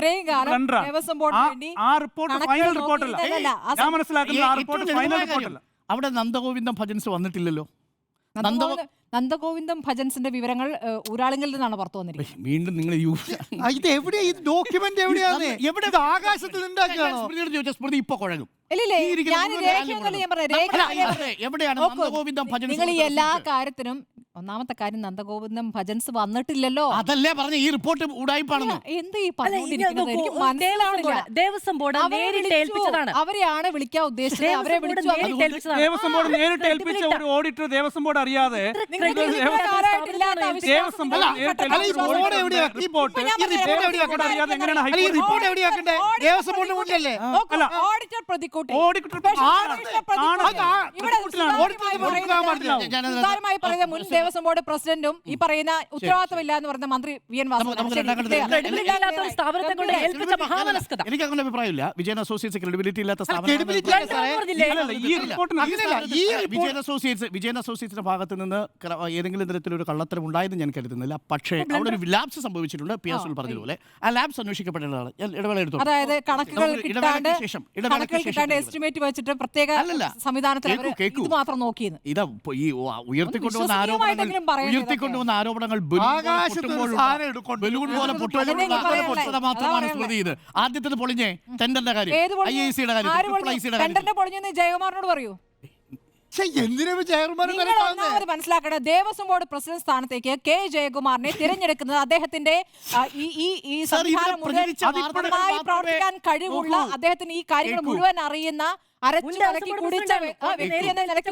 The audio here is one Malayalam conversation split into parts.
ഇത്രയും കാലം ദേവസ്വം ബോർഡിന് വേണ്ടി ആ റിപ്പോർട്ട് ഫൈനൽ റിപ്പോർട്ടല്ല. ഞാൻ മനസ്സിലാക്കുന്ന ആ റിപ്പോർട്ട് ഫൈനൽ റിപ്പോർട്ടല്ല. അവിടെ നന്ദഗോവിന്ദം ഭജൻസ് വന്നിട്ടില്ലല്ലോ. നന്ദഗോവിന്ദം ഭജൻസിന്റെ വിവരങ്ങൾ ഊരാളുങ്ങളിൽ നിന്നാണ് പുറത്തു വന്നിരിക്കുന്നത്. വീണ്ടും നിങ്ങൾ ഇത് എവിടെയാ, ഇത് ഡോക്യുമെന്റ് എവിടെയാണ്? എവിടെ ആകാശത്തിൽ ഉണ്ടാക്കിയാണോ? സ്മൃതി ഇപ്പൊ കുഴങ്ങും. എവിടെയാണ് നന്ദഗോവിന്ദം ഭജൻസ്? നിങ്ങൾ ഈ എല്ലാ കാര്യത്തിനും ഒന്നാമത്തെ കാര്യം നന്ദഗോവിന്ദം ഭജൻസ് വന്നിട്ടില്ലല്ലോ. അതല്ലേ പറഞ്ഞ ഈ റിപ്പോർട്ട് ഉടായിപ്പാണെന്ന്. എന്ത് ഈ മനസ്സിലാവുന്നില്ല. ദേവസ്വം ബോർഡ് നേരിട്ട് ഏൽപ്പിച്ചതാണ്. അവരെയാണ് വിളിക്കാൻ ഉദ്ദേശിച്ചത്. അവരെ വിളിച്ചു. ദേവസ്വം ബോർഡ് നേരിട്ട് ഏൽപ്പിച്ച ഒരു ഓഡിറ്റർ ദേവസ്വം ബോർഡ് അറിയാതെ ദേവസ്വം ബോർഡ് പ്രസിഡന്റും ഈ പറയുന്ന ഉത്തരവാദിത്തമില്ല എന്ന് പറഞ്ഞ മന്ത്രി വി എൻ വാസവൻ. എനിക്ക് അങ്ങനെ അഭിപ്രായമില്ല. വിജയൻ അസോസിയേറ്റ്സ് ക്രെഡിബിലിറ്റി ഇല്ലാത്ത വിജയൻ അസോസിയേറ്റ്സിന്റെ ഭാഗത്ത് നിന്ന് ഏതെങ്കിലും തരത്തിലൊരു കള്ളത്തരം ഉണ്ടായെന്ന് ഞാൻ കരുതുന്നില്ല. പക്ഷേ അവിടെ ഒരു ലാബ്സ് സംഭവിച്ചിട്ടുണ്ട്. പി എസ് പറഞ്ഞതുപോലെ ആ ലാബ്സ് അന്വേഷിക്കപ്പെടേണ്ടതാണ്. ഇടവേള എടുത്തു. അതായത് കണക്കുകൾ കിട്ടാണ്ട് എസ്റ്റിമേറ്റ് വെച്ചിട്ട് പ്രത്യേക സംവിധാനത്തിൽ മാത്രം നോക്കിയെന്ന്. ഇതാ ഈ ഉയർത്തിക്കൊണ്ടുവന്ന ആരോപണങ്ങൾ ബലൂൺ പോലെ പൊട്ടുന്നത് മാത്രമാണ് സ്മൃതി. ഇത് ആദ്യത്തെ പൊളിഞ്ഞേ ടെൻഡറിന്റെ കാര്യം, IIC-യുടെ കാര്യം. ജയകുമാറിനോട് പറയൂ. മനസ്സിലാക്കണം, ദേവസ്വം ബോർഡ് പ്രസിഡന്റ് സ്ഥാനത്തേക്ക് കെ ജയകുമാറിനെ തിരഞ്ഞെടുക്കുന്നത് അദ്ദേഹത്തിന്റെ ഈ സംവിധാനം മുഴുവൻ പ്രവർത്തിക്കാൻ കഴിവുള്ള, അദ്ദേഹത്തിന് ഈ കാര്യങ്ങൾ മുഴുവൻ അറിയുന്ന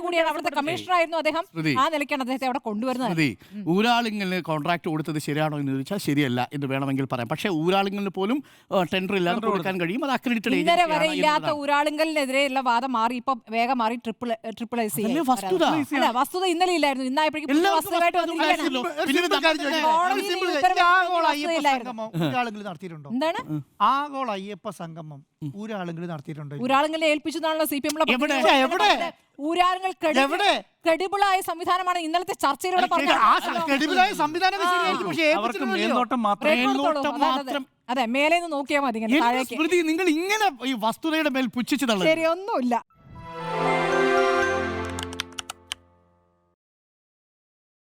കൂടിയാണ് അവിടുത്തെ കമ്മീഷണർ ആയിരുന്നു അദ്ദേഹം. ആ നിലയ്ക്കാണ് അദ്ദേഹത്തെ അവിടെ കൊണ്ടുവരുന്നത്. ഊരാളുങ്ങളിൽ കോൺട്രാക്ട് കൊടുത്തത് ശരിയാണോ എന്ന് ചോദിച്ചാൽ ശരിയല്ല എന്ന് വേണമെങ്കിൽ പറയാം. പക്ഷേ ഊരാളുങ്ങളിൽ പോലും ടെൻഡർ ഇല്ലാതെ കൊടുക്കാൻ കഴിയും. അത് അക്രഡിറ്റഡ് ഇന്നലെ വരെ ഇല്ലാത്ത ഊരാളുങ്കലിനെതിരെയുള്ള വാദം മാറി. ഇപ്പൊ വേഗം മാറി ട്രിപ്പിൾ ഐസി. വസ്തുത ഇന്നലെ ഇല്ലായിരുന്നു. ഇന്നായപ്പോഴേക്കും എന്താണ് ആഗോള അയ്യപ്പ സംഗമം ഊരാളുകൾ നടത്തിയിട്ടുണ്ടോ? ഊരാളുകളെ ഏൽപ്പിച്ചതാണല്ലോ CPM. ഊരാളുകൾ ക്രെഡിബിളായ സംവിധാനമാണ് ഇന്നലത്തെ ചർച്ചയിലൂടെ അതെ മേലേന്ന് നോക്കിയാൽ മതി. നിങ്ങൾ ഇങ്ങനെ ഈ വസ്തുതയുടെ മേൽ പുച്ഛിച്ചു തള്ളു. ശരി, ഒന്നുമില്ല.